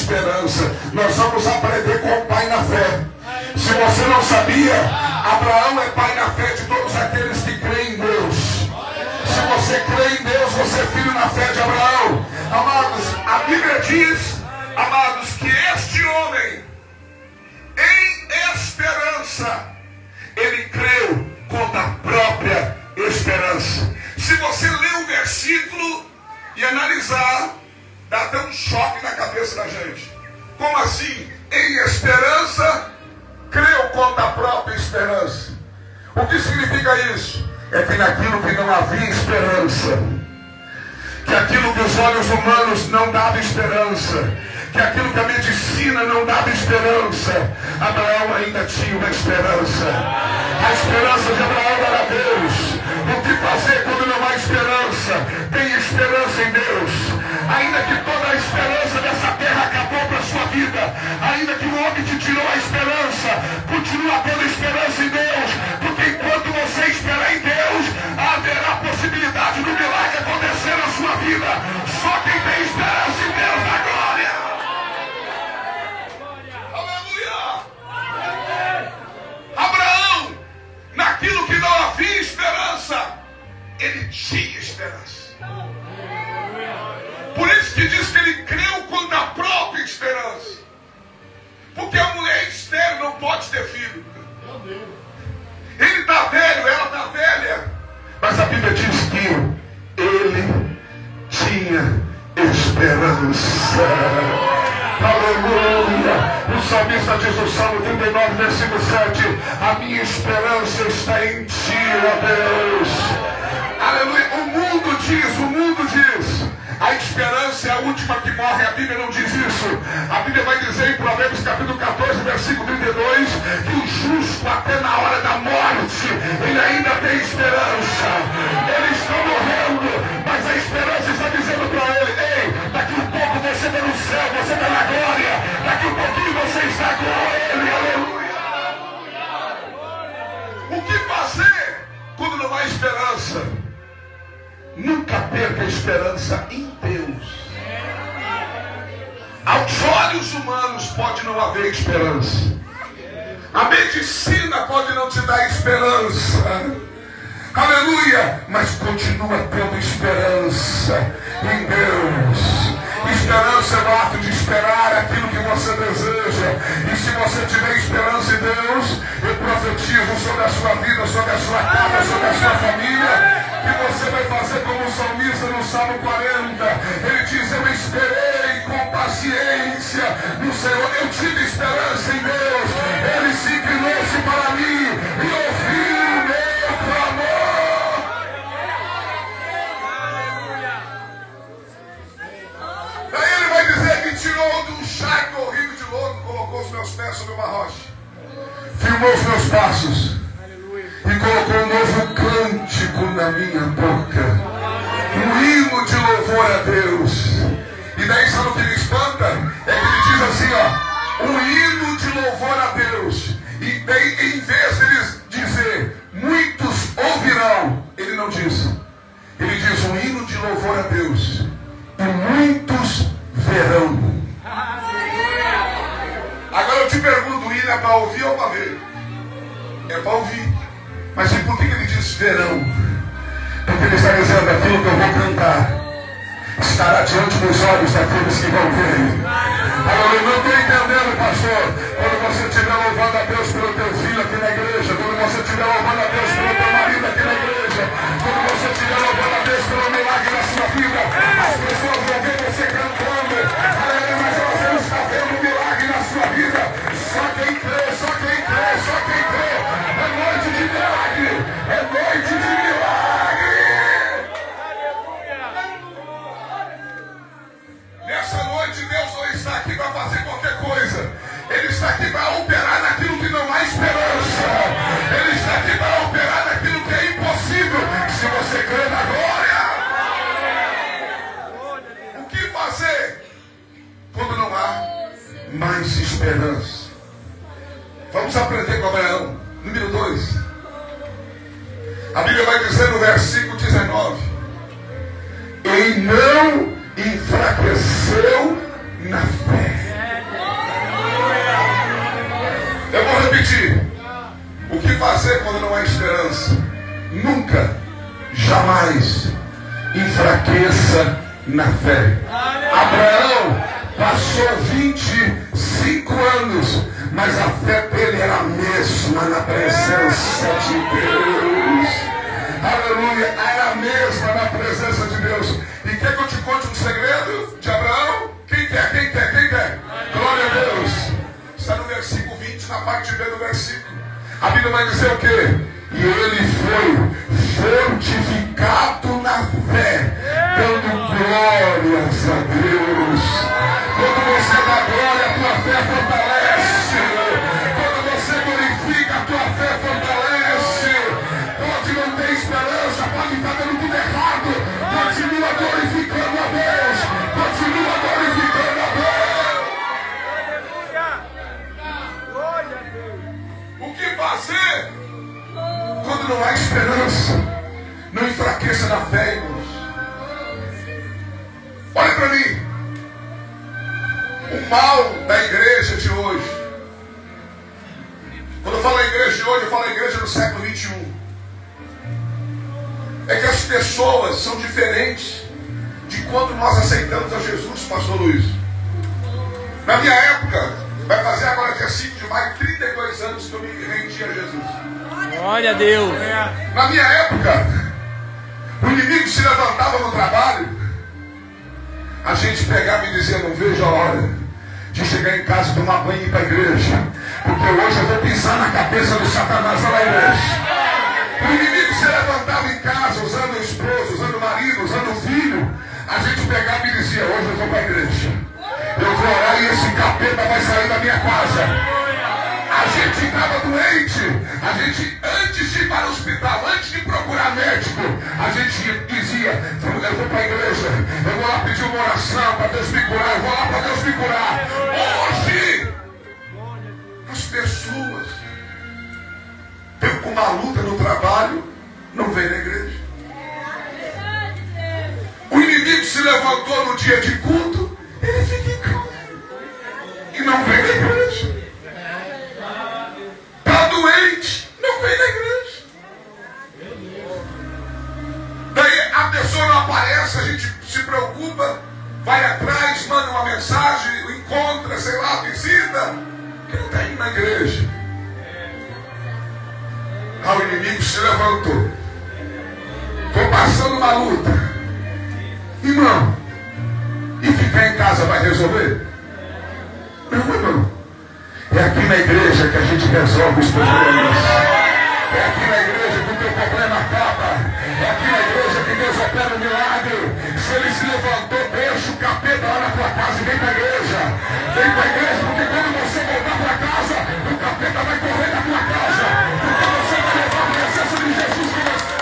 esperança. Nós vamos aprender com o pai na fé. Se você não sabia, Abraão é pai na fé de todos aqueles que creem em Deus. Se você crê em Deus, você é filho na fé de Abraão. Amados, a Bíblia diz, amados, que este homem, em esperança, ele creu contra a própria esperança. Se você ler o versículo e analisar, dá até um choque na cabeça da gente. Como assim? Em esperança, creu contra a própria esperança. O que significa isso? É que naquilo que não havia esperança, que aquilo que os olhos humanos não davam esperança, que aquilo que a medicina não dava esperança, Abraão ainda tinha uma esperança. A esperança de Abraão era Deus. O que fazer quando não há esperança? Tem esperança em Deus. Ainda que toda a esperança dessa terra acabou para a sua vida, ainda que o homem te tirou a esperança, continua tendo esperança em Deus, porque enquanto você esperar em Deus, haverá possibilidade do milagre acontecer na sua vida. Só quem tem esperança em Deus na glória. Abraão, naquilo que não havia esperança, ele tinha esperança. Por isso que diz que ele creu contra a própria esperança. Porque a mulher estéril não pode ter filho. Ele está velho, ela está velha. Mas a Bíblia diz que ele tinha esperança. Aleluia. O salmista diz no Salmo 39, versículo 7: a minha esperança está em ti, ó Deus. Aleluia. O mundo diz, a esperança é a última que morre. A Bíblia não diz isso. A Bíblia vai dizer em Provérbios capítulo 14, versículo 32, que o justo até na hora da morte, ele ainda tem esperança. Eles estão morrendo, mas a esperança está dizendo para ele: ei, daqui um pouco você está no céu, você está na glória, daqui um pouquinho você está com ele. Aleluia. O que fazer quando não há esperança? Nunca perca a esperança em Deus. Aos olhos humanos pode não haver esperança. A medicina pode não te dar esperança. Aleluia. Mas continua tendo esperança em Deus. Esperança é o ato de esperar aquilo que você deseja. E se você tiver esperança em Deus, eu profetizo sobre a sua vida, sobre a sua casa, sobre a sua família, que você vai fazer como o salmista no Salmo 40. Ele diz: eu esperei com paciência no Senhor. Eu tive esperança em Deus. Ele se inclinou-se para mim e ouviu o meu clamor. Daí ele vai dizer que tirou de um charco horrível de lodo, colocou os meus pés sobre uma rocha, firmou os meus passos e colocou um novo cântico na minha boca, um hino de louvor a Deus. E daí sabe o que me espanta? É que ele diz assim, ó, um hino de louvor a Deus. E daí, em vez de ele dizer muitos ouvirão, ele não diz. Ele diz um hino de louvor a Deus e muitos verão. Agora eu te pergunto, o hino é para ouvir ou para ver? É para ouvir. Mas e por que ele diz verão? Porque ele está dizendo: aquilo que eu vou cantar estará diante dos olhos daqueles que vão ver. Agora eu não estou entendendo, pastor. Quando você estiver louvando a Deus pelo teu filho aqui na igreja, quando você estiver louvando a Deus pelo teu marido aqui na igreja, quando você estiver louvando a Deus pelo milagre na sua vida, as pessoas vão ver você cantando. Aleluia, mas elas não estão vendo o milagre na sua vida. Só quem crê, só quem crê, só quem crê. É noite de milagre, é noite de milagre. Nessa noite Deus não está aqui para fazer qualquer coisa. Ele está aqui para operar naquilo que não há esperança. Ele está aqui para operar naquilo que é impossível. Se você crê na glória. O que fazer quando não há mais esperança? Vamos aprender com Abraão. Número 2. A Bíblia vai dizer no versículo 19: e não enfraqueceu na fé. fazer quando não há esperança? Nunca, jamais enfraqueça na fé. Abraão passou 25 anos, mas a fé dele era a mesma na presença de Deus. Aleluia, era a mesma na presença de Deus. E quer que eu te conte um segredo de Abraão? Quem quer? Glória a Deus. Está no versículo 20, na parte B do versículo. A Bíblia vai dizer o quê? E ele foi fortificado na fé, dando glórias a Deus. Quando você dá glória, a tua fé fortalece. Quando você glorifica, a tua fé fortalece. Pode não ter esperança, pode estar dando tudo errado. Continua glorificando a Deus. Continua glorificando a Deus. O que fazer quando não há esperança? Não enfraqueça na fé, irmãos. Olha para mim. O mal da igreja de hoje. Quando eu falo a igreja de hoje, eu falo a igreja do século 21. É que as pessoas são diferentes de quando nós aceitamos a Jesus, pastor Luiz. Na minha época, vai fazer agora dia 5 de maio, 32 anos que eu me rendi a Jesus. Glória a Deus. Na minha época, o inimigo se levantava no trabalho, a gente pegava e dizia, não vejo a hora de chegar em casa, tomar banho e ir para a igreja, porque hoje eu vou pisar na cabeça do Satanás lá na igreja. O inimigo se levantava em casa, usando o esposo, usando o marido, usando o filho, a gente pegava e dizia, hoje eu vou para a igreja, eu vou orar e esse capeta vai sair da minha casa. A gente estava doente, a gente, antes de ir para o hospital, antes de procurar médico, a gente dizia, eu vou para a igreja, eu vou lá pedir uma oração para Deus me curar, eu vou lá para Deus me curar. Hoje, as pessoas têm uma luta no trabalho, não vem na igreja. O inimigo se levantou no dia de culto, ele fica em casa e não vem na igreja. Doente, não vem na igreja. Daí a pessoa não aparece, a gente se preocupa, vai atrás, manda uma mensagem, encontra, sei lá, visita, que não está indo na igreja. O inimigo se levantou. Estou passando uma luta. Irmão, e ficar em casa vai resolver? Não. É aqui na igreja que a gente resolve os problemas. É aqui na igreja que o teu problema acaba. É aqui na igreja que Deus opera um milagre. Se ele se levantou, deixa o capeta lá na tua casa e vem para a igreja. Vem para a igreja, porque quando você voltar para casa, o capeta vai correr da tua casa. Porque você vai levar a presença de Jesus com você.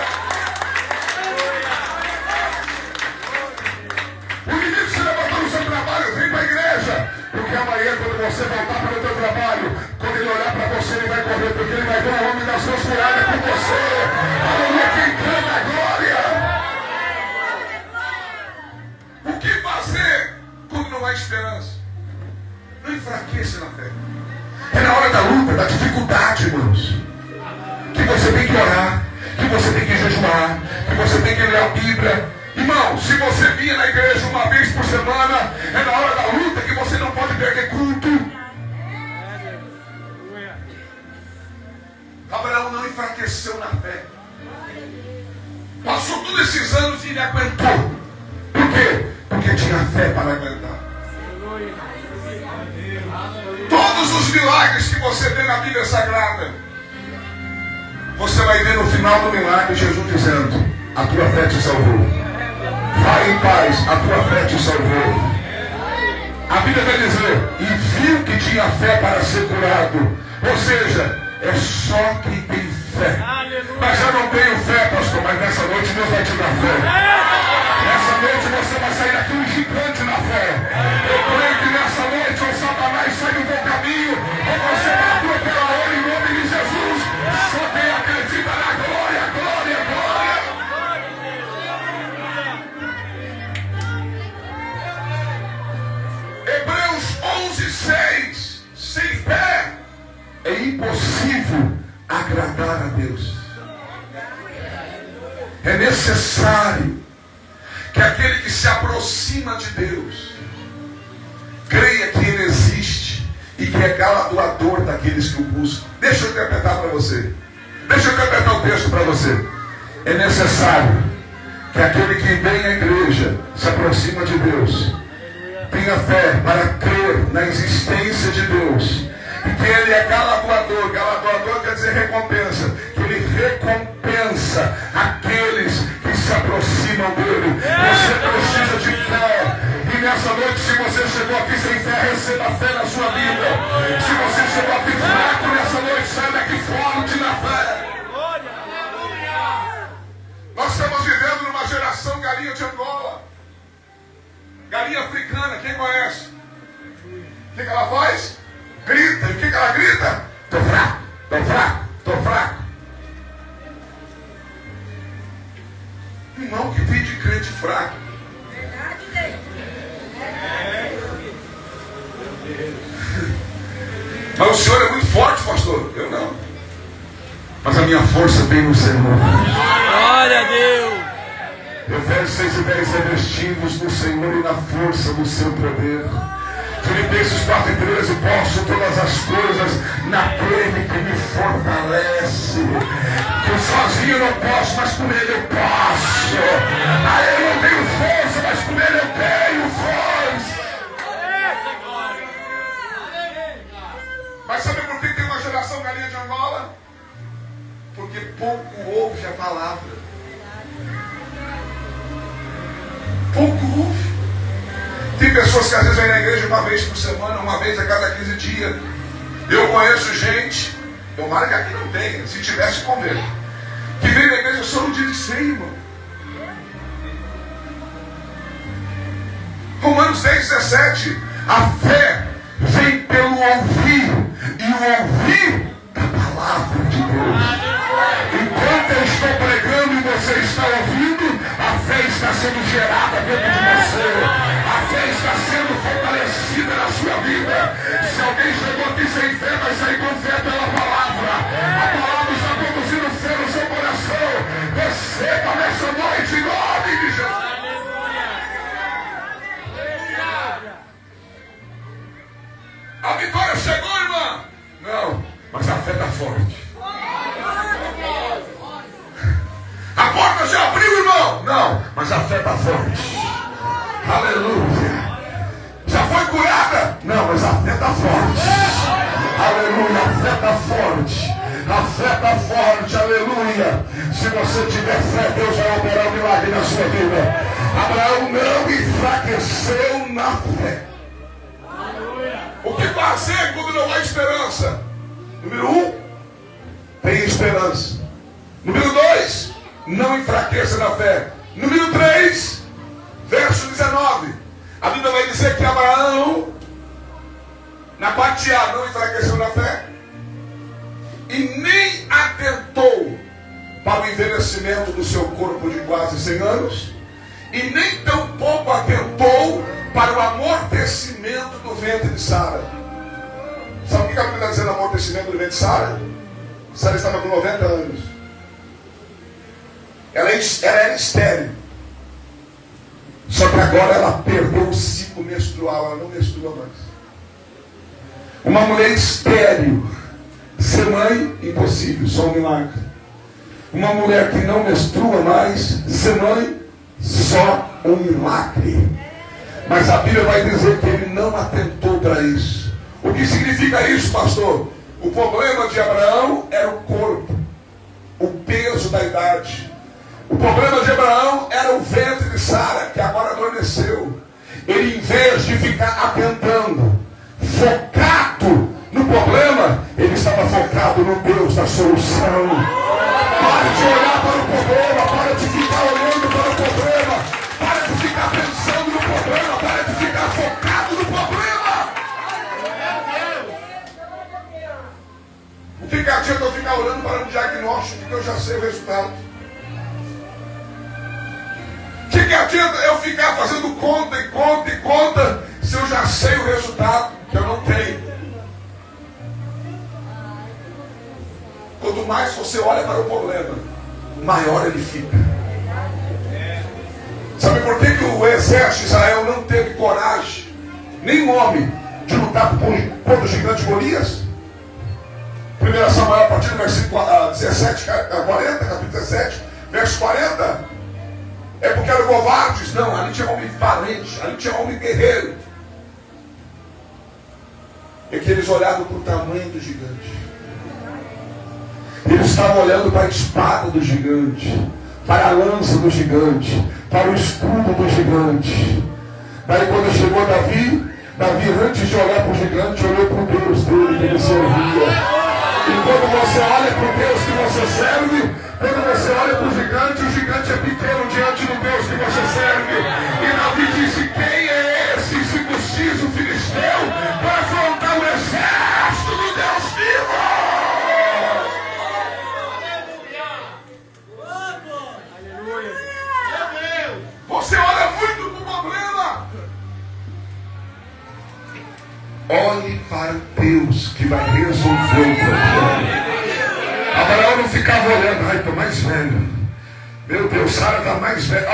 O inimigo se levantou no seu trabalho, vem para a igreja. Porque amanhã, quando você voltar para o teu trabalho, quando ele olhar para você, ele vai correr, porque ele vai ver o homem das suas furadas com você. Aleluia, quem canta a glória. O que fazer quando não há esperança? Não enfraqueça na fé. É na hora da luta, da dificuldade, irmãos, que você tem que orar, que você tem que jejuar, que você tem que ler a Bíblia. Irmão, se você vinha na igreja uma vez por semana, é na hora da luta que você não pode perder culto. Abraão não enfraqueceu na fé. Passou todos esses anos e ele aguentou. Por quê? Porque tinha fé para aguentar. Todos os milagres que você vê na Bíblia Sagrada, você vai ver no final do milagre Jesus dizendo, a tua fé te salvou. Vai em paz, a tua fé te salvou. A Bíblia vai dizer, e viu que tinha fé para ser curado. Ou seja, é só quem tem fé. Mas eu não tenho fé, pastor, mas nessa noite Deus vai te dar fé. Nessa noite você vai sair daqui um gigante na fé. Eu creio que nessa noite o Satanás sai do teu caminho, ou você vai atropelar ele em nome de Jesus. Só quem acredita na glória, glória, glória. Hebreus 11:6. Sem fé é impossível agradar Deus. É necessário que aquele que se aproxima de Deus creia que Ele existe e que é galardoador daqueles que o buscam. Deixa eu interpretar para você. Deixa eu interpretar o texto para você. É necessário que aquele que vem à igreja, se aproxima de Deus, tenha fé para crer na existência de Deus e que Ele é galardoador. Galardoador quer dizer recompensa. Que Ele recompensa aqueles que se aproximam dEle. Você precisa de fé. E nessa noite, se você chegou aqui sem fé, receba fé na sua vida. Se você chegou aqui fraco nessa noite, sai daqui forte na fé. Nós estamos vivendo numa geração galinha de Angola. Galinha africana, quem conhece? O que ela faz? Grita. E o que ela grita? Tô fraco, tô fraco, tô fraco. Irmão, que vem de crente fraco. Mas o senhor é muito forte, pastor. Eu não. Mas a minha força vem no Senhor. Glória a Deus. Efésios 6:10, revestidos no Senhor e na força do seu poder. Filipenses 4:13, posso todas as coisas naquele que me fortalece. Que eu sozinho não posso, mas com Ele eu posso. Eu não tenho força, mas com Ele eu tenho força. Mas sabe por que tem uma geração galinha de Angola? Porque pouco ouve a palavra. Pouco ouve. Tem pessoas que às vezes vêm na igreja uma vez por semana, uma vez a cada 15 dias. Eu conheço gente, tomara que aqui não tenha, se tivesse convênio, que vem na igreja só no dia de ceia, irmão. Romanos 10:17, a fé vem pelo ouvir, e o ouvir da palavra de Deus. Enquanto eu estou pregando e você está ouvindo, a fé está sendo gerada dentro de você. A fé está sendo fortalecida na sua vida. Se alguém chegou aqui sem fé, vai sair com fé pela palavra. A palavra está produzindo fé no seu coração. Receba nessa noite em nome de Jesus. A vitória chegou, irmã? Não, mas a fé está forte. A porta já abriu, irmão? Não, mas a fé está forte. Aleluia. Já foi curada? Não, mas a fé está forte. Aleluia, a fé está forte. A fé está forte, aleluia. Se você tiver fé, Deus vai operar um milagre na sua vida. Abraão não enfraqueceu na fé. O que fazer quando não há esperança? Número 1, tem esperança. Número 2, não enfraqueça na fé. Número 3, verso 19. A Bíblia vai dizer que Abraão, na parte A, não enfraqueceu na fé e nem atentou para o envelhecimento do seu corpo de quase 100 anos e nem tampouco atentou para o amortecimento do ventre de Sara. Sabe o que a Bíblia está dizendo, amortecimento do ventre de Sara? Sara estava com 90 anos. Ela era estéril. Só que agora ela perdeu o ciclo menstrual, ela não menstrua mais. Uma mulher estéril, ser mãe, impossível, só um milagre. Uma mulher que não menstrua mais, ser mãe, só um milagre. Mas a Bíblia vai dizer que ele não atentou para isso. O que significa isso, pastor? O problema de Abraão era o corpo, o peso da idade. O problema de Abraão era o ventre de Sara, que agora adormeceu. Ele, em vez de ficar atentando, focado no problema, ele estava focado no Deus da solução. Pare de olhar para o problema, pare de ficar olhando para o problema, pare de ficar pensando no problema, pare de ficar focado no problema. O que adianta eu ficar olhando para um diagnóstico que eu já sei o resultado? O que adianta eu ficar fazendo conta e conta e conta se eu já sei o resultado que eu não tenho? quanto mais você olha para o problema, maior ele fica. Sabe por que o exército de Israel não teve coragem, nem homem, de lutar contra o gigante Golias? 1 Samuel, a partir do versículo 17, 40, capítulo 17, verso 40. É porque eram covardes? Não, ali tinha homem valente, ali tinha homem guerreiro. É que eles olhavam para o tamanho do gigante. Eles estavam olhando para a espada do gigante, para a lança do gigante, para o escudo do gigante. Daí quando chegou Davi, antes de olhar para o gigante, olhou para o Deus dele que ele servia. E quando você olha para o Deus que você serve, quando você olha para o gigante é pequeno diante do Deus que você serve. E Davi disse: quem é esse circunciso filisteu para afrontar o exército do Deus vivo? Você olha muito para o problema. Olhe para o Deus que vai resolver o problema. Abraão não ficava olhando: ai, estou mais velho. Meu Deus, Sara está mais velha.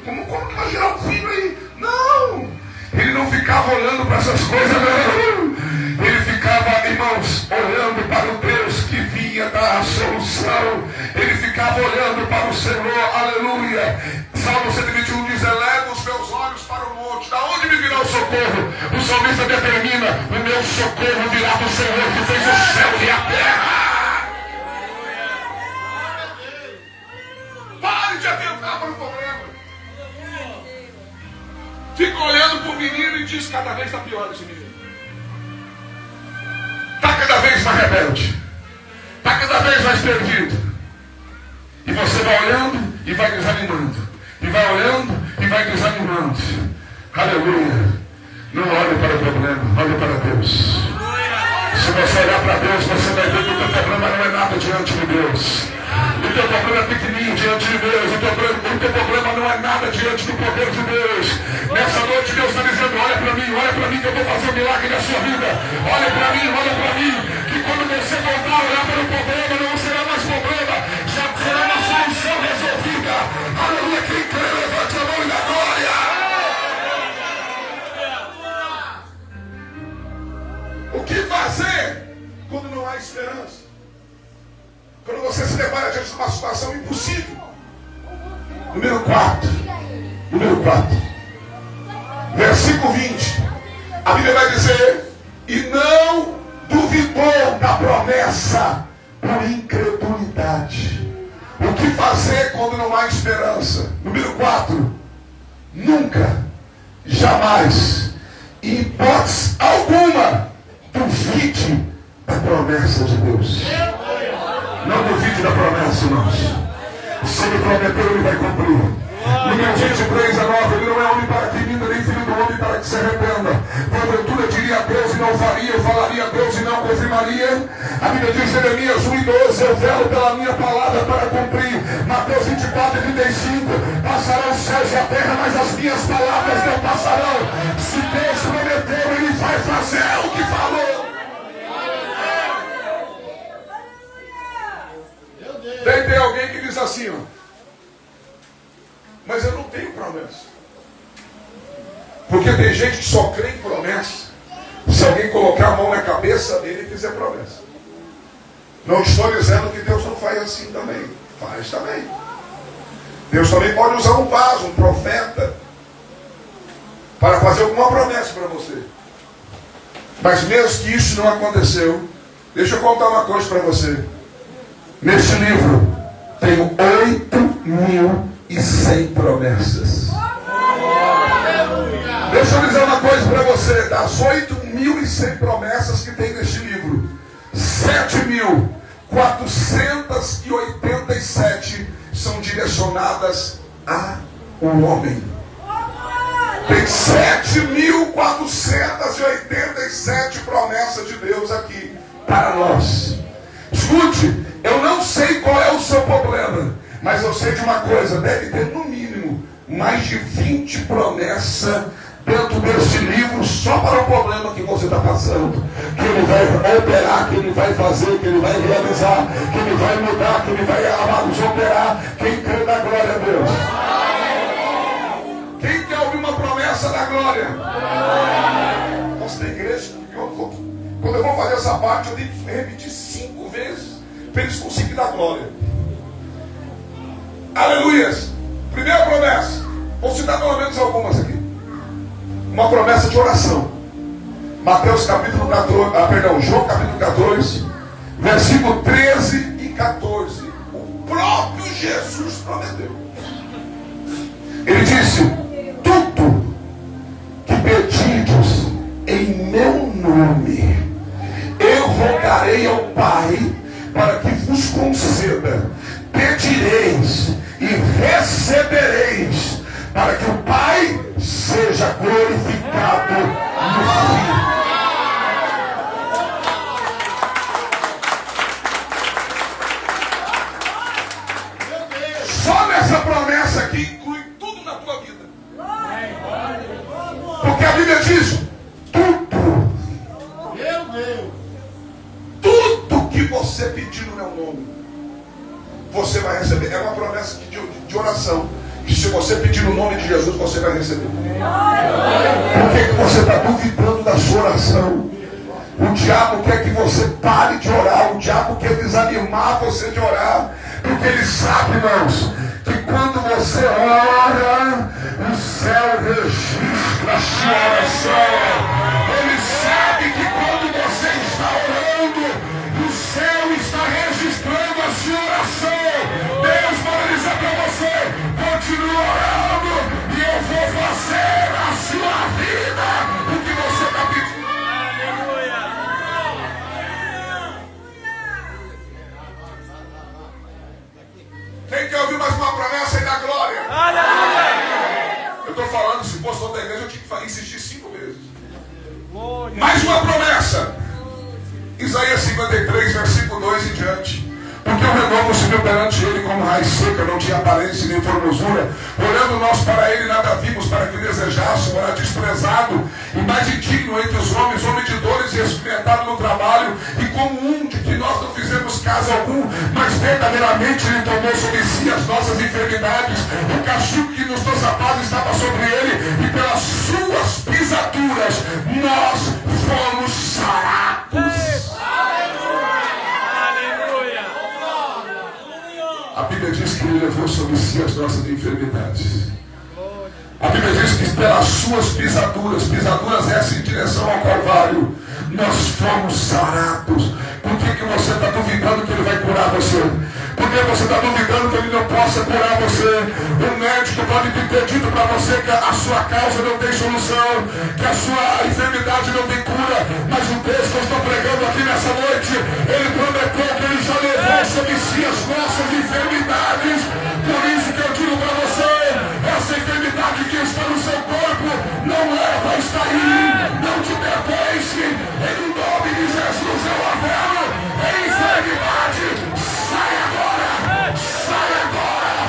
Como que vai gerar um filho aí? Não! Ele não ficava olhando para essas coisas, não. Ele ficava, irmãos, olhando para o Deus que vinha dar a solução. Ele ficava olhando para o Senhor, aleluia. Salmo 121 diz: eleva os meus olhos para o monte. Da onde me virá o socorro? O salmista determina: o meu socorro virá do Senhor que fez o céu e a terra. Pare de atentar para o problema. Fica olhando para o menino e diz: cada vez está pior esse menino. Está cada vez mais rebelde. Está cada vez mais perdido. E você vai olhando e vai desanimando. E vai olhando e vai desanimando. Aleluia. Não olhe para o problema, olhe para Deus. Se você olhar para Deus, você vai ver que o teu problema não é nada diante de Deus. O teu problema é pequenininho diante de Deus. O teu problema não é nada diante do poder de Deus. Nessa noite Deus está dizendo: olha para mim que eu vou fazer um milagre na sua vida. Olha para mim, que quando você voltar a olhar para o problema, não será mais problema, já será uma solução resolvida. Aleluia, quem crê, levante a mão e dá glória. O que fazer quando não há esperança? Quando você se depara diante de uma situação impossível. Número 4. Versículo 20. A Bíblia vai dizer: e não duvidou da promessa por incredulidade. O que fazer quando não há esperança? Número 4. Nunca, jamais, em hipótese alguma, duvide da promessa de Deus. Não duvide da promessa, irmãos. Se ele prometeu, ele vai cumprir. Ninguém diz 3:9, ele não é homem para que minta, nem filho do homem para que se arrependa. Porventura diria a Deus e não faria, eu falaria a Deus e não confirmaria. A Bíblia diz, Jeremias 1:12, eu velo pela minha palavra para cumprir. Mateus 24:35, passarão os céus e a terra, mas as minhas palavras não passarão. Se Deus prometeu, ele vai fazer o que falou. Tem alguém que diz assim, ó: mas eu não tenho promessa. Porque tem gente que só crê em promessa se alguém colocar a mão na cabeça dele e fizer promessa. Não estou dizendo que Deus não faz assim também. Faz também. Deus também pode usar um vaso, um profeta, para fazer alguma promessa para você. Mas mesmo que isso não aconteceu, deixa eu contar uma coisa para você. Neste livro tem 8.100 promessas. Deixa eu dizer uma coisa para você. Das 8.100 promessas que tem neste livro, 7.487 são direcionadas a um homem. Tem 7.487 promessas de Deus aqui para nós. Escute, eu não sei qual é o seu problema, mas eu sei de uma coisa: deve ter no mínimo mais de 20 promessas dentro deste livro só para o problema que você está passando, que Ele vai operar, que Ele vai fazer, que Ele vai realizar, que Ele vai mudar, que Ele vai, amados, operar. Quem crê na glória a Deus? Quem quer ouvir uma promessa da glória? Nossa, na igreja, quando eu vou fazer essa parte, eu tenho que repetir 5 vezes para eles conseguirem dar glória. Aleluias. Primeira promessa, vou citar pelo menos algumas aqui. Uma promessa de oração. Mateus capítulo 14, João capítulo 14, versículo 13 e 14. O próprio Jesus prometeu. Ele disse: tudo que pedides em meu nome, eu rogarei ao Pai para que vos conceda. Pedireis e recebereis, para que o Pai seja glorificado no Filho. Só nessa promessa aqui inclui tudo na tua vida. Porque a Bíblia diz: tudo, tudo que você pedir no meu nome, você vai receber. É uma promessa de oração, que se você pedir no nome de Jesus, você vai receber. Por que você está duvidando da sua oração? O diabo quer que você pare de orar. O diabo quer desanimar você de orar, porque ele sabe, irmãos, que quando você ora, o céu registra a sua oração. Ele sabe que quando você está orando, o céu está registrando a sua oração. Deus vai dizer para você: continue orando e eu vou fazer na sua vida o que você está pedindo. Aleluia. Quem quer ouvir mais uma promessa aí da glória? Aleluia. Eu estou falando, se fosse outra igreja, eu tinha que insistir 5 vezes. Mais uma promessa. Isaías 53, versículo 2 em diante. Porque o renovo se viu perante ele como raiz seca, não tinha aparência nem formosura. Olhando nós para ele, nada vimos, para que desejássemos, era desprezado e mais indigno entre os homens, homem de dores e experimentado no trabalho, e como um de que nós não fizemos caso algum, mas verdadeiramente ele tomou sobre si as nossas enfermidades. O castigo que nos trouxe a paz estava sobre ele, e pelas suas pisaduras nós fomos sarados. A Bíblia diz que ele levou sobre si as nossas enfermidades. A Bíblia diz que pelas suas pisaduras essa em direção ao Calvário, nós fomos sarados. Por que você está duvidando que ele vai curar você? Por que você está duvidando que ele não possa curar você? O médico pode ter dito para você que a sua causa não tem solução, que a sua enfermidade não tem cura, mas o Deus que eu estou pregando aqui nessa noite, ele prometeu que ele já levou sobre si as nossas enfermidades. Por isso que eu digo para você, essa enfermidade que está no seu corpo não vai estar aí, não te pertence. Em nome de Jesus eu apelo: enfermidade, sai agora, sai agora,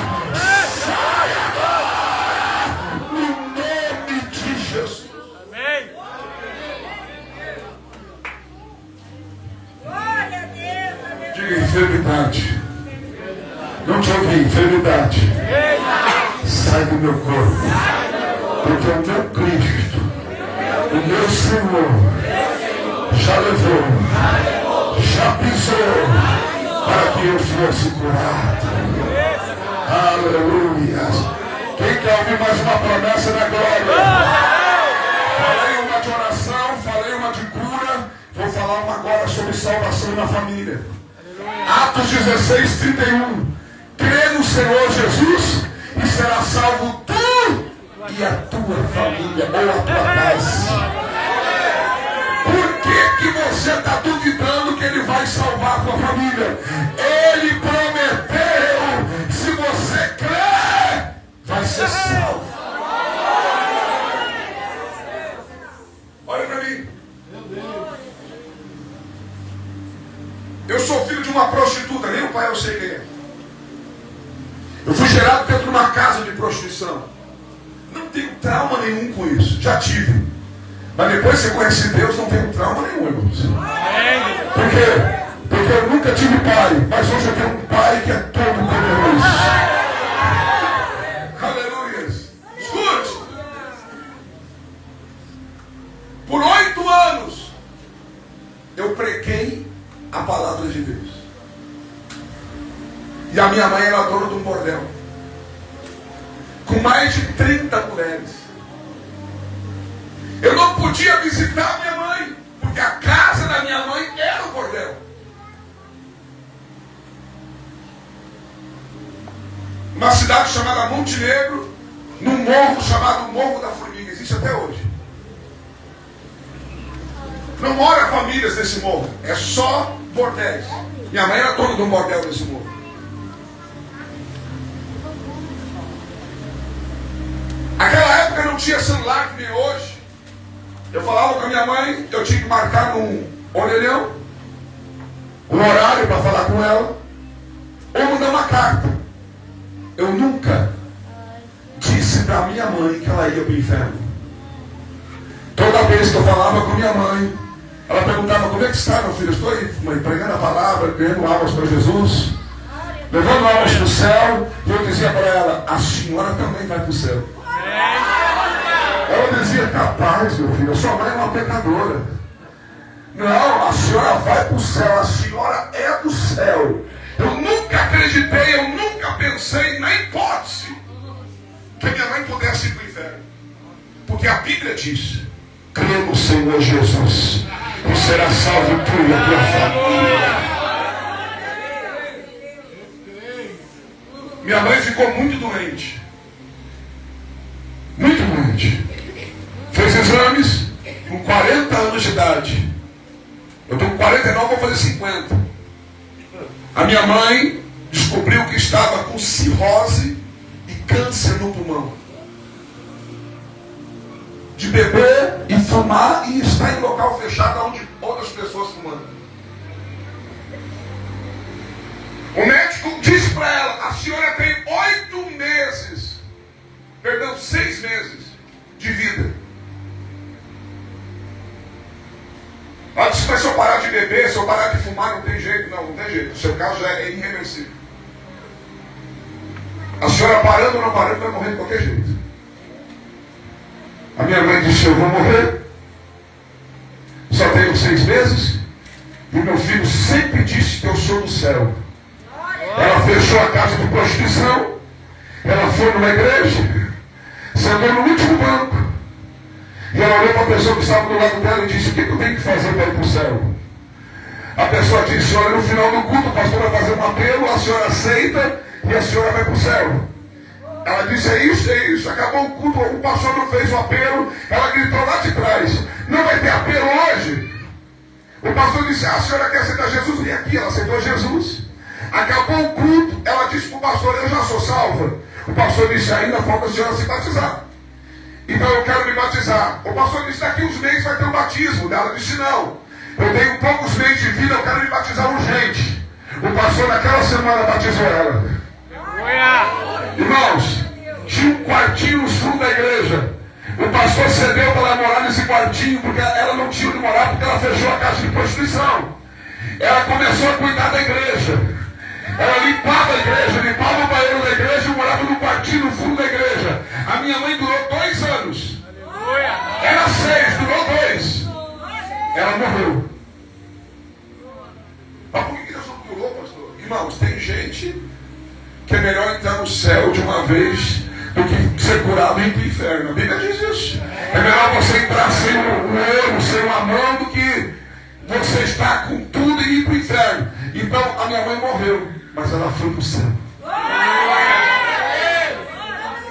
sai agora, no nome de Jesus. Amém. Glória a Deus. Diga: enfermidade. Não te ouvi. Enfermidade, sai do meu corpo, porque o meu Cristo, o meu Senhor, já levou, já pisou, para que eu fosse curado. Aleluia. Quem quer ouvir mais uma promessa da glória? Falei uma de oração, falei uma de cura, vou falar uma agora sobre salvação na família. Atos 16, 31. Crê no Senhor Jesus e será salvo tu e a tua família, ou a tua casa. Por que você está duvidando que ele vai salvar a tua família? Ele prometeu: se você crer, vai ser salvo. Olha para mim. Eu sou filho de uma prostituta, nem o pai eu sei quem é. Eu fui gerado dentro de uma casa de prostituição. Não tenho trauma nenhum com isso. Já tive. Mas depois que você conhece Deus, não tenho trauma nenhum, irmãos. Por quê? Porque eu nunca tive pai, mas hoje eu tenho um pai que é todo poderoso. Aleluia. Escute. Por 8 anos, eu preguei a palavra de Deus. E a minha mãe era dona de um bordel, com mais de 30 mulheres. Eu não podia visitar minha mãe, porque a casa da minha mãe era o bordel. Uma cidade chamada Montenegro, num morro chamado Morro da Formiga, existe até hoje. Não mora famílias nesse morro, é só bordéis. Minha mãe era dona de um bordel nesse morro. Naquela época não tinha celular que nem hoje. Eu falava com a minha mãe, eu tinha que marcar num orelhão um horário para falar com ela, ou mandar uma carta. Eu nunca disse para minha mãe que ela ia para o inferno. Toda vez que eu falava com minha mãe, ela perguntava: como é que está, meu filho? Eu estou aí, mãe, pregando a palavra, ganhando almas para Jesus, levando almas para o céu. E eu dizia para ela: a senhora também vai para o céu. Ela dizia: capaz, meu filho, a sua mãe é uma pecadora. Não, a senhora vai para o céu, a senhora é do céu. Eu nunca acreditei, eu nunca pensei na hipótese que minha mãe pudesse ir para o inferno. Porque a Bíblia diz: crê no Senhor Jesus e será salvo tu e a tua família. Minha mãe ficou muito doente. Muito doente. Fez exames com 40 anos de idade. Eu estou com 49, vou fazer 50. A minha mãe descobriu que estava com cirrose e câncer no pulmão. De beber e fumar e estar em local fechado onde outras pessoas fumando. O médico disse para ela: a senhora tem 6 meses de vida. Ela disse: mas se eu parar de beber, se eu parar de fumar, não tem jeito. Não tem jeito. O seu caso é irreversível. A senhora parando ou não parando, vai morrer de qualquer jeito. A minha mãe disse: eu vou morrer. Só tenho 6 meses. E meu filho sempre disse que eu sou do céu. Ela fechou a casa de prostituição. Ela foi numa igreja, sentou no último banco. E ela olhou para a pessoa que estava do lado dela e disse: o que eu tenho que fazer para ir para o céu? A pessoa disse: olha, no final do culto o pastor vai fazer um apelo, a senhora aceita e a senhora vai para o céu. Ela disse: é isso. Acabou o culto, o pastor não fez o apelo. Ela gritou lá de trás: não vai ter apelo hoje? O pastor disse: a senhora quer aceitar Jesus? Vem aqui. Ela aceitou Jesus. Acabou o culto, ela disse para o pastor: eu já sou salva. O pastor disse: ainda falta a senhora se batizar. Então eu quero me batizar. O pastor disse: daqui uns meses vai ter um batismo. Ela disse: não, eu tenho poucos meses de vida, eu quero me batizar urgente. O pastor naquela semana batizou ela. Irmãos, tinha um quartinho no fundo da igreja. O pastor cedeu para ela morar nesse quartinho, porque ela não tinha onde morar, porque ela fechou a casa de prostituição. Ela começou a cuidar da igreja. Ela limpava a igreja, limpava o banheiro da igreja e morava no quartinho no fundo da igreja. A minha mãe durou 2 anos. Era 6, durou 2. Ela morreu. Mas por que Deus não curou, pastor? Irmãos, tem gente que é melhor entrar no céu de uma vez do que ser curado e ir para o inferno. A Bíblia diz isso. É melhor você entrar sem um ouro, sem uma mão, do que você estar com tudo e ir para o inferno. Então a minha mãe morreu, mas ela foi para o céu.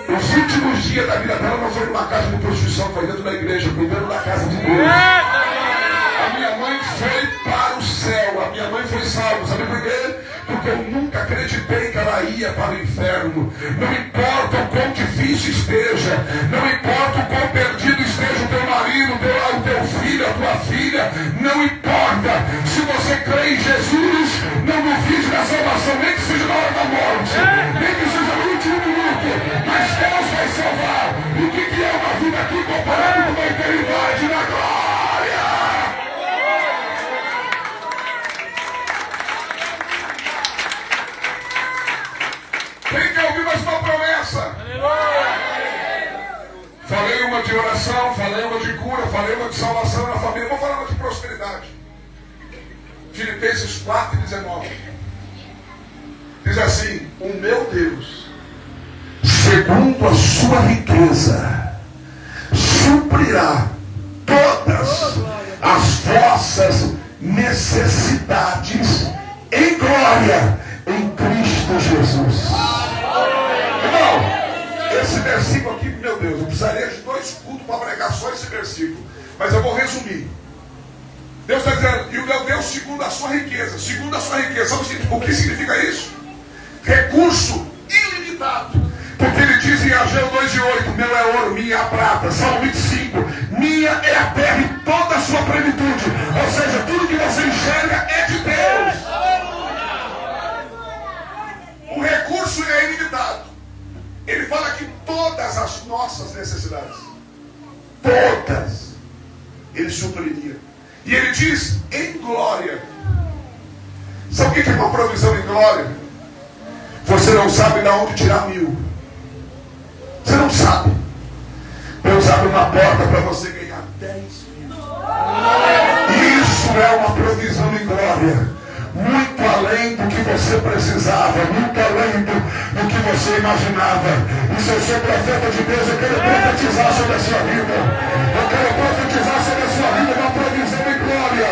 Os últimos dias da vida dela não foi numa casa de prostituição, foi dentro da igreja, cuidando da casa de Deus. A minha mãe foi para o céu, a minha mãe foi salva. Sabe por quê? Porque eu nunca acreditei que ela ia para o inferno. Não importa o quão difícil esteja, não importa o quão perdido esteja o teu marido, o teu filho, a tua filha, não importa. Se você crê em Jesus, não duvide da salvação, nem que seja na hora da morte, nem que seja no último minuto, mas Deus vai salvar. E o que Quem quer ouvir mais uma promessa? Falei uma de oração, falei uma de cura, falei uma de salvação na família. Vou falar uma de prosperidade. Filipenses 4:19. Diz assim: o meu Deus, segundo a sua riqueza, suprirá todas as vossas necessidades em glória em Cristo Jesus. Irmão, esse versículo aqui, meu Deus, eu precisaria de 2 cultos para pregar só esse versículo, mas eu vou resumir. Deus está dizendo, e o meu Deus segundo a sua riqueza. Segundo a sua riqueza, sabe o que significa isso? Recurso ilimitado. Porque ele diz em Ageu 2:8, meu é ouro, minha é a prata. Salmo 25, minha é a terra e toda a sua plenitude. Ou seja, tudo que você enxerga é de Deus. O recurso é ilimitado. Ele fala que todas as nossas necessidades, todas, ele supriria. E ele diz em glória. Sabe o que é uma provisão em glória? Você não sabe de onde tirar 1000. Você não sabe. Deus abre uma porta para você ganhar 10.000. Isso é uma provisão em glória. Muito além do que você precisava, muito além do que você imaginava. E se eu sou profeta de Deus, eu quero profetizar sobre a sua vida. Eu quero profetizar sobre a sua vida uma provisão em glória.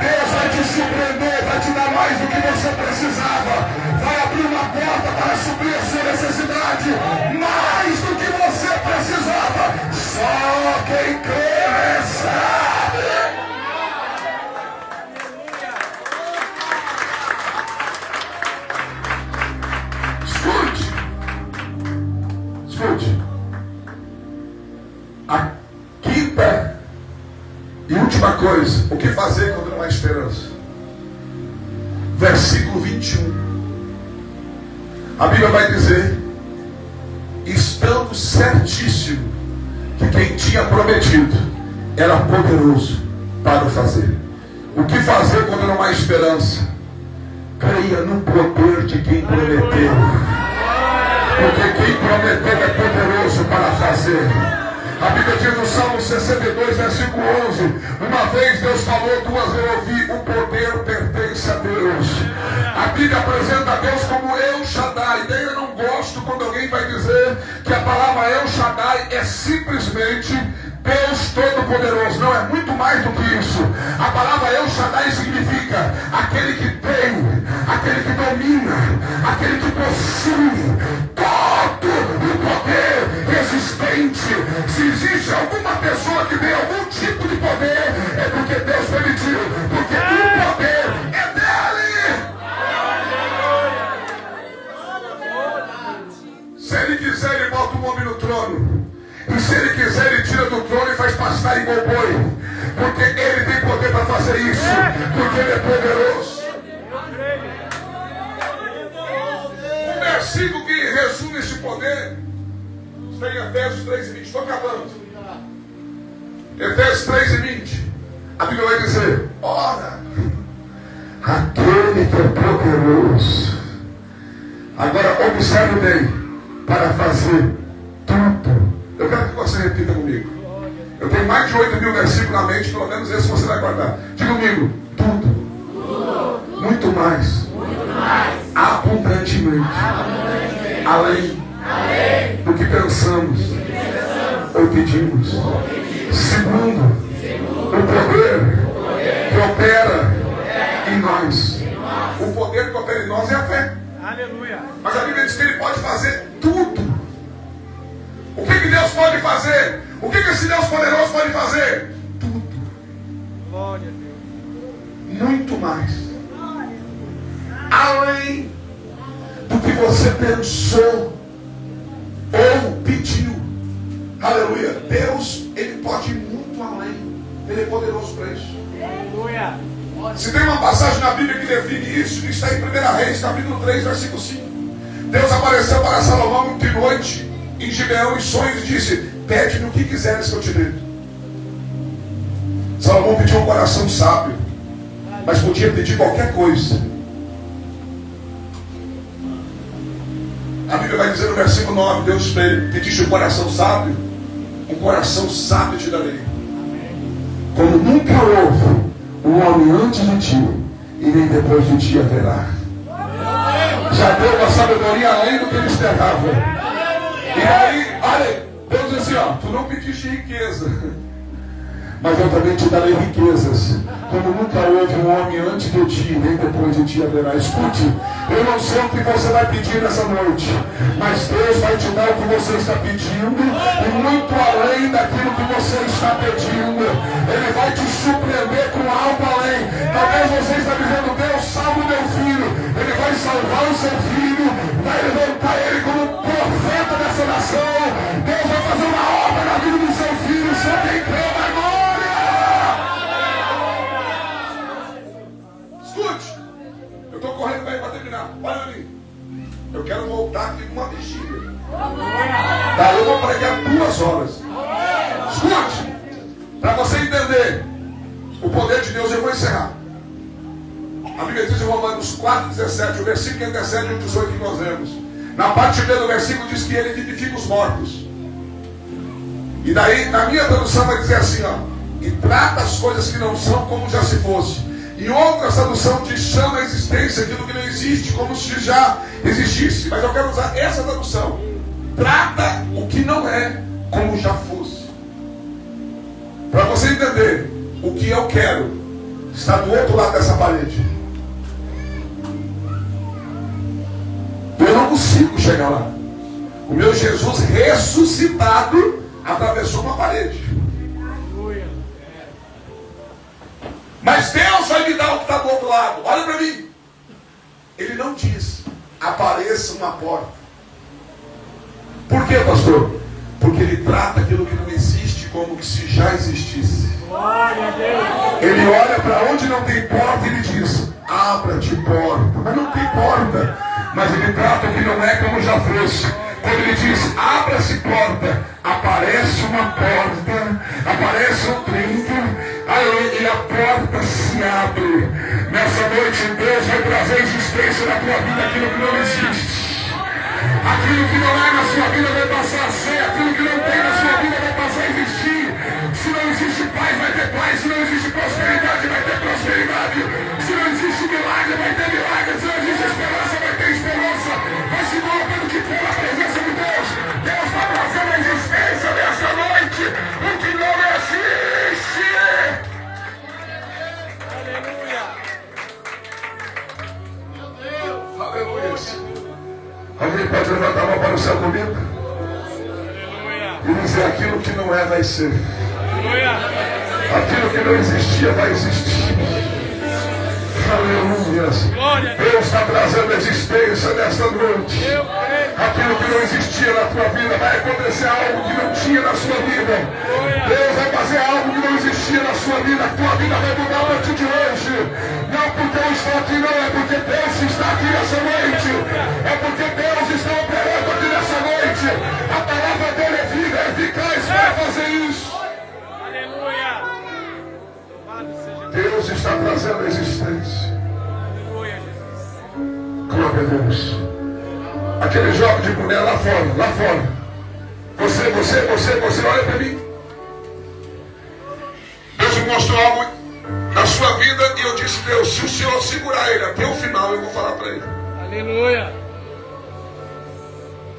Deus vai te surpreender, vai te dar mais do que você precisava. Vai abrir uma porta para suprir a sua necessidade, mais do que você precisava. Só quem crê recebe. Escute. A quinta e última coisa, o que fazer quando não há esperança? Versículo 21. A Bíblia vai dizer: estando certíssimo que quem tinha prometido era poderoso para o fazer. O que fazer quando não há esperança? Creia no poder de quem prometeu. Porque quem prometeu é poderoso para fazer. A Bíblia diz no Salmo 62, versículo 11: uma vez Deus falou, 2 eu ouvi, o poder pertence a Deus. A Bíblia apresenta a Deus como El Shaddai. E daí eu não gosto quando alguém vai dizer que a palavra El Shaddai é simplesmente Deus Todo-Poderoso. Não, é muito mais do que isso. A palavra El Shaddai significa aquele que tem, aquele que domina, aquele que possui todo o poder existente. Se existe alguma pessoa que tem algum tipo de poder, é porque Deus permitiu, porque o poder é dele. Se ele quiser, ele bota um homem no trono. E se ele quiser, ele tira do trono e faz passar igual boi. Porque ele tem poder para fazer isso. Porque ele é poderoso. Um versículo que resume esse poder está em Efésios 3:20. Estou acabando. Efésios 3:20. A Bíblia vai dizer: ora, aquele que é poderoso. Agora observe bem. Para fazer tudo. Eu quero que você repita comigo. Eu tenho mais de 8.000 versículos na mente, pelo menos esse você vai guardar. Diga comigo: tudo. Muito mais. Abundantemente. Além do que pensamos ou pedimos. Segundo o poder que opera em nós. O poder que opera em nós é a fé. Aleluia. Mas a Bíblia diz que ele pode fazer tudo. O que Deus pode fazer? O que esse Deus poderoso pode fazer? Tudo. Glória a Deus. Muito mais. Além do que você pensou ou pediu. Aleluia. Deus, ele pode ir muito além. Ele é poderoso para isso. Aleluia. Se tem uma passagem na Bíblia que define isso, está em 1 Reis, capítulo 3, versículo 5. Deus apareceu para Salomão de noite em Gibeão em sonhos e disse: pede-me o que quiseres que eu te dê. Salomão pediu um coração sábio, mas podia pedir qualquer coisa. A Bíblia vai dizer no versículo 9, Deus pediste um coração sábio te darei. Como nunca houve um homem antes de ti, e nem depois de ti haverá. Já deu uma sabedoria além do que ele esperava. E aí, olha, Deus diz assim, ó, tu não pediste riqueza, mas eu também te darei riquezas. Como nunca houve um homem antes de ti, nem depois de ti haverá. Escute, eu não sei o que você vai pedir nessa noite, mas Deus vai te dar o que você está pedindo, e muito além daquilo que você está pedindo. Ele vai te surpreender com algo além. Talvez você está dizendo, Deus, salva o meu filho. Ele vai salvar o seu filho, vai levantar ele como profeta dessa nação. Deus vai fazer uma obra na vida do seu filho. Só quem crê vai glória. Escute, eu estou correndo para terminar. Olha ali, eu quero voltar aqui com uma vigília. Daí eu vou pregar 2 horas. Escute, para você entender o poder de Deus, eu vou encerrar. A Bíblia diz em Romanos 4,17, o versículo que antecede o 18 que nós lemos. Na parte B do versículo diz que ele vivifica os mortos. E daí, na minha tradução vai dizer assim, ó, e trata as coisas que não são como já se fosse. E outra tradução diz, chama a existência aquilo que não existe como se já existisse. Mas eu quero usar essa tradução. Trata o que não é como já fosse. Para você entender, o que eu quero está do outro lado dessa parede. Eu não consigo chegar lá. O meu Jesus ressuscitado atravessou uma parede. Mas Deus vai me dar o que está do outro lado. Olha para mim. Ele não diz, apareça uma porta. Por quê, pastor? Porque ele trata aquilo que não existe como que se já existisse. Ele olha para onde não tem porta e ele diz, abra-te porta. Mas não tem porta. Mas ele trata o que não é como já fosse. Quando ele diz, abra-se porta, aparece uma porta, aparece um trinco, aí e a porta se abre. Nessa noite Deus vai trazer existência na tua vida aquilo que não existe. Aquilo que não é na sua vida vai passar a ser, aquilo que não tem na sua vida vai passar a existir. Se não existe paz, vai ter paz. Se não existe prosperidade, vai ter prosperidade. Se não existe milagre, vai ter milagre. Se não existe esperança, vai ter esperança. Vai se colocando que pela presença de Deus, Deus está trazendo a existência nessa noite o que não existe. Aleluia. Aleluia. Alguém pode levantar a mão para o céu comigo? E dizer, aquilo que não é vai ser. Aquilo que não existia vai existir. Aleluia. Deus está trazendo existência nesta noite. Aquilo que não existia na tua vida vai acontecer algo que não tinha na sua vida. Deus vai fazer algo que não existia na sua vida. A tua vida vai mudar a partir de hoje. Não porque eu estou aqui, não. É porque Deus está aqui nessa noite. É porque Deus está operando aqui nessa noite. A palavra dele é vida, é eficaz para fazer isso. Aleluia. Deus está trazendo existência. Aleluia, Jesus. Glória a Deus. Aquele jovem de mulher lá fora. Você, olha para mim. Deus me mostrou algo na sua vida e eu disse, Deus, se o Senhor segurar ele até o final, eu vou falar para ele. Aleluia.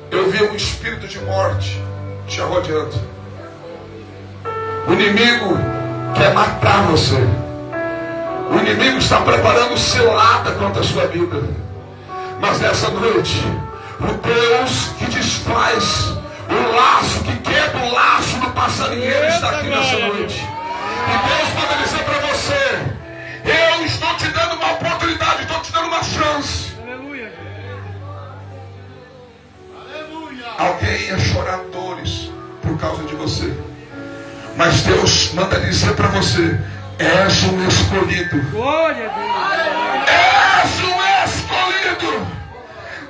Eu vi um espírito de morte te arrodeando. O inimigo quer matar você. O inimigo está preparando cilada contra a sua vida. Mas nessa noite, o Deus que desfaz o laço, que quebra o laço do passarinheiro está aqui nessa noite. E Deus manda dizer para você, eu estou te dando uma oportunidade, estou te dando uma chance. Aleluia. Alguém ia chorar dores por causa de você. Mas Deus manda dizer para você, és um escolhido. Glória a Deus. És um escolhido.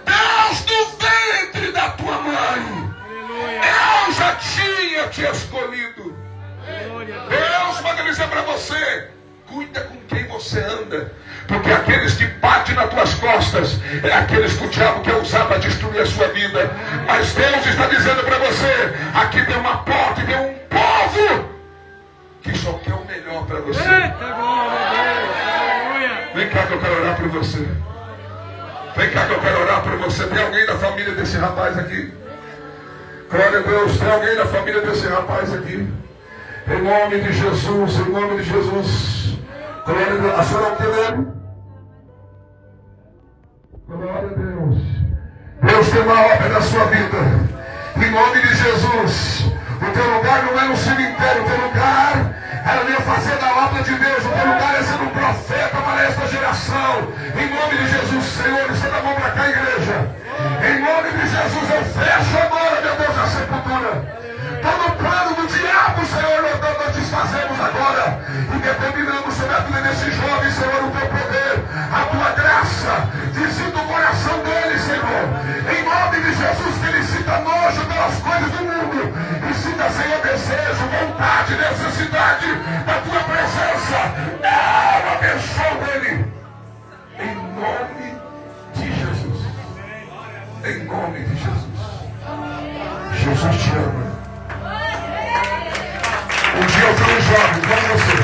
Deus do ventre da tua mãe. Aleluia. Eu já tinha te escolhido. Glória a Deus. Deus manda dizer para você, cuida com quem você anda. Porque aqueles que batem nas tuas costas é aqueles que o diabo quer usar para destruir a sua vida. Mas Deus está dizendo para você: aqui tem uma porta e tem um povo que só quer o melhor para você. Eita, glória a Deus. Aleluia. Vem cá que eu quero orar por você. Vem cá que eu quero orar por você. Tem alguém da família desse rapaz aqui? Glória a Deus. Tem alguém da família desse rapaz aqui? Em nome de Jesus, em nome de Jesus. Glória a Deus. A senhora é o que dele? Glória a Deus. Deus tem uma obra na sua vida. Em nome de Jesus. O teu lugar não é no cemitério. O teu lugar é ali fazer a obra de Deus. O teu lugar é ser um profeta para esta geração. Em nome de Jesus, Senhor, estenda a mão para cá, igreja. Em nome de Jesus, eu fecho agora, meu Deus, a sepultura. Todo plano do diabo, Senhor, nós desfazemos agora. E determinamos sobre a vida desse jovem, Senhor, o teu poder, a tua graça. Visita o coração dele, Senhor. Em nome de Jesus, que ele sinta nojo pelas coisas do mundo. E sinta, Senhor, desejo, vontade, necessidade da tua presença. Eu abençoo ele. Em nome de Jesus. Em nome de Jesus. Jesus te ama. Um dia eu fui um jovem, como você.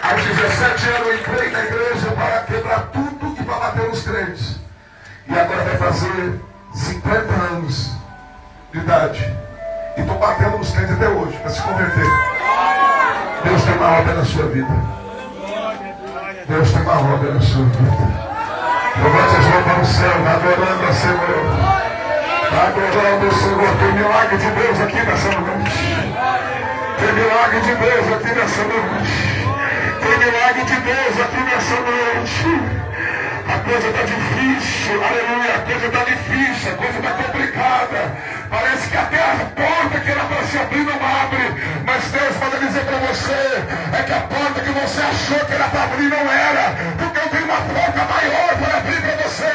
Aos 17 anos eu entrei na igreja para quebrar tudo e para bater nos crentes. E agora vai fazer 50 anos de idade. E estou batendo nos crentes até hoje, para se converter. Deus tem uma obra na sua vida. Deus tem uma obra na sua vida. Levante as mãos para o céu, adorando a Senhor. Adorando o Senhor. Tem milagre de Deus aqui nessa noite. Tem milagre de Deus aqui nessa noite. Tem milagre de Deus aqui nessa noite. A coisa está difícil, aleluia. A coisa está difícil, a coisa está complicada. Parece que até a porta que era para se abrir não abre. Mas Deus pode dizer para você: é que a porta que você achou que era para abrir não era. Porque eu tenho uma porta maior para abrir para você.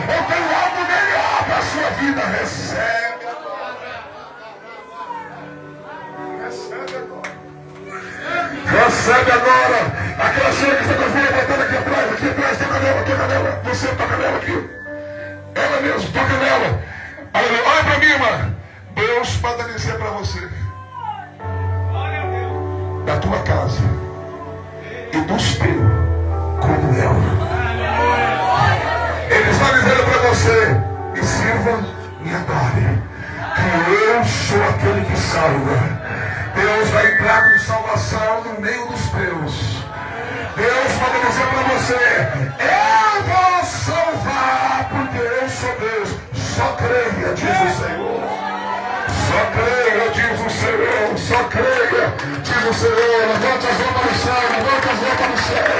Eu tenho algo melhor para a sua vida. Recebe agora. Recebe agora. Recebe agora. Aquela senhora que está com as mãos levantadas aqui atrás, toca nela. Você toca nela aqui. Ela mesmo, toca nela. Olha para mim, irmã. Deus manda dizer para você: da tua casa e dos teus, como eu. Eles vão dizer para você: me sirva, me adore, que eu sou aquele que salva. Deus vai entrar com salvação no meio dos teus. Deus pode dizer para você: eu vou salvar, porque eu sou Deus. Só creia, diz o Senhor. Só creia, diz o Senhor. Só creia, diz o Senhor. Levante as mãos para o céu, levante as mãos para o céu.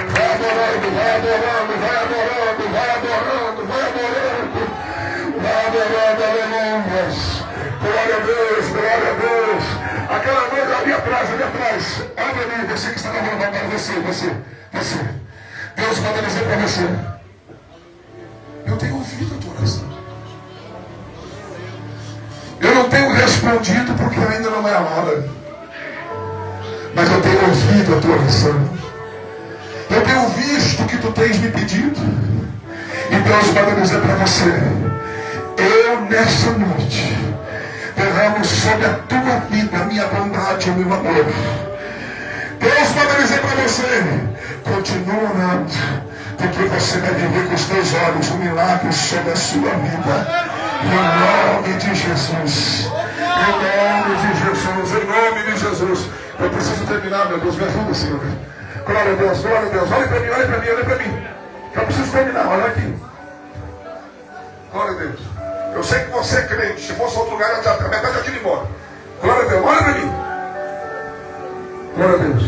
Vai adorando, vai adorando, vai adorando, vai adorando, vai adorando. Vai adorando, aleluias. Glória a Deus, glória a Deus. Aquela mãe ali atrás, ali atrás. Olha para mim, você que está na mão agora, você. Deus manda dizer para você: eu tenho ouvido a tua oração. Eu não tenho respondido porque ainda não é a hora. Mas eu tenho ouvido a tua oração. Eu tenho visto o que tu tens me pedido. E Deus manda dizer para você: eu nessa noite derramo sobre a tua vida a minha bondade e o meu amor. Deus manda dizer para você: continua orando, porque você vai viver com os teus olhos um milagre sobre a sua vida. Em nome de Jesus. Em nome de Jesus. Em nome de Jesus. Eu preciso terminar, meu Deus. Me ajuda, Senhor. Glória a Deus, glória a Deus. Olha para mim, olha para mim, olha para mim. Eu preciso terminar, olha aqui. Glória a Deus. Eu sei que você é crente. Se fosse outro lugar, eu já metade eu tinha ido embora. Glória a Deus, olha para mim. Glória a Deus.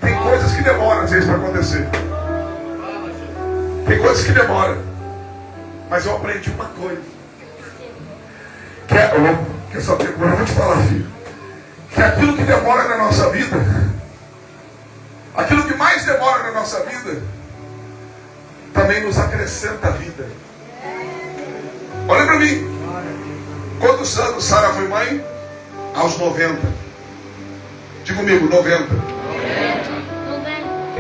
Tem coisas que demoram, às vezes, para acontecer. Tem coisas que demoram. Mas eu aprendi uma coisa. Quer saber? Agora eu vou te falar, filho. Que aquilo que demora na nossa vida, aquilo que mais demora na nossa vida, também nos acrescenta a vida. Olha para mim. Quantos anos Sara foi mãe? Aos 90. Diga comigo, 90.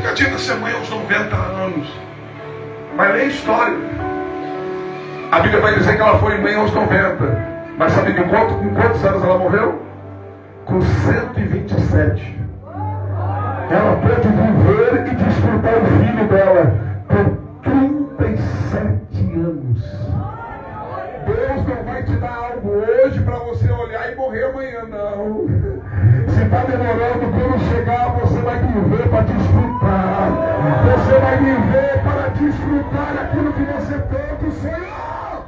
nunca tinha nascido mãe aos 90 anos. Mas lê a história. A Bíblia vai dizer que ela foi mãe aos 90. Mas sabe com quantos anos ela morreu? Com 127. Ela pôde viver e desfrutar o filho dela por 37 anos. Deus não vai te dar algo hoje para você olhar e morrer amanhã, não. Se está demorando, quando chegar, você vai viver para desfrutar. Você vai viver para desfrutar aquilo que você tanto sonhou.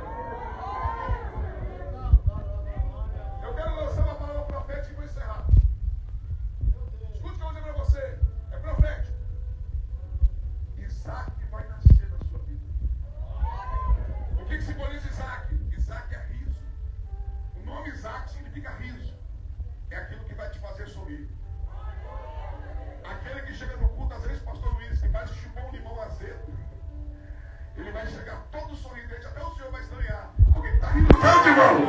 Eu quero lançar uma palavra profética e vou encerrar. Escute o que eu vou dizer para você. É profético. Isaac vai nascer na sua vida. O que simboliza Isaac? Isaac é riso. O nome Isaac significa riso. É aquilo que vai te fazer sorrir. Aquele que chega no culto, às vezes, pastor Luiz, que faz chupar um limão azedo, ele vai chegar todo sorridente, até o senhor vai estranhar. Alguém está rindo tanto, irmão?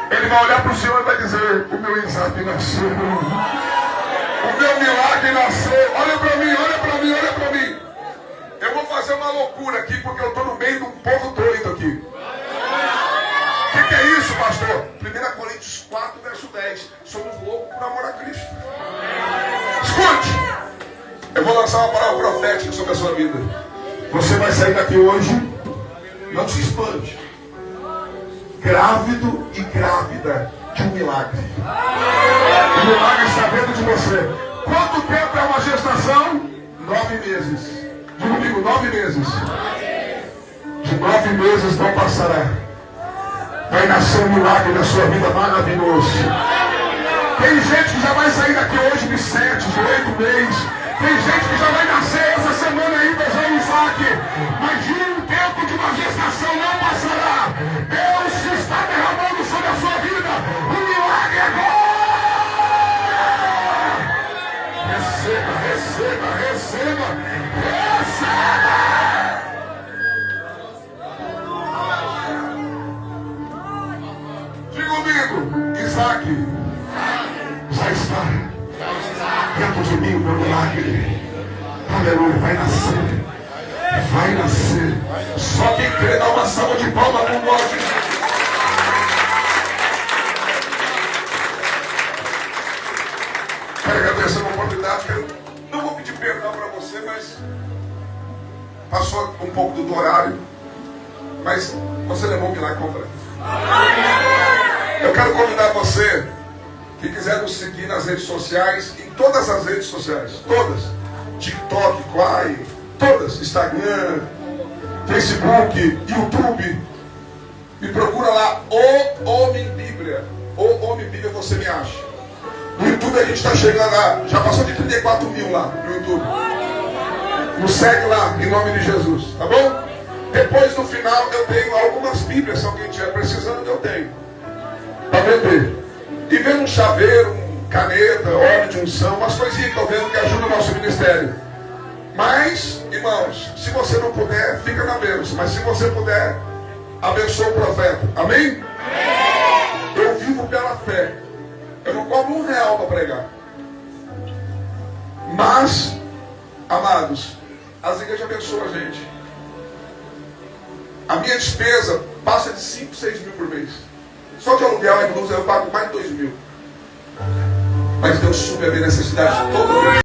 Ele vai olhar para o senhor e vai dizer: o meu Isaac nasceu. O meu milagre nasceu. Olha para mim, olha para mim, olha para mim. Eu vou fazer uma loucura aqui, porque eu estou no meio de um povo doido aqui. O que é isso, pastor? 1 Coríntios 4, verso 10. Somos loucos por amor a Cristo. Escute! Eu vou lançar uma palavra profética sobre a sua vida. Você vai sair daqui hoje, não se expande, grávido e grávida de um milagre. O milagre está dentro de você. Quanto tempo é uma gestação? 9 meses. Diga comigo, 9 meses. De 9 meses não passará. Vai nascer um milagre na sua vida maravilhoso. Tem gente que já vai sair daqui hoje de 7, de 8 meses. Tem gente que já vai nascer essa semana ainda já em Isaac. Mas de um tempo de uma gestação não passará. Deus está derramando sobre a sua vida um milagre agora. Receba, receba, receba, receba. Diga comigo, Isaac já está dentro de mim o meu milagre. Aleluia, vai nascer. Vai nascer. Só quem crê dá uma salva de palmas com morte. Quero agradecer a oportunidade. Não vou pedir perdão para você, mas passou um pouco do horário. Mas você levou o milagre completo. Eu quero convidar você que quiser nos seguir nas redes sociais, em todas as redes sociais, todas, TikTok, Quai, todas, Instagram, Facebook, YouTube, me procura lá, O Homem Bíblia, O Homem Bíblia você me acha. No YouTube a gente está chegando lá, já passou de 34 mil lá no YouTube. Nos segue lá, em nome de Jesus, tá bom? Depois no final eu tenho algumas Bíblias, se alguém estiver precisando, eu tenho, para vender. E vendo um chaveiro, caneta, óleo de unção, umas coisinhas que eu vendo que ajudam o nosso ministério. Mas, irmãos, se você não puder, fica na bênção. Mas se você puder, abençoa o profeta. Amém? Eu vivo pela fé. Eu não cobro R$1 para pregar. Mas, amados, as igrejas abençoam a gente. A minha despesa passa de 5, 6 mil por mês. Só de aluguel e luz eu pago mais de 2 mil. Mas Deus supre a minha necessidade todo dia.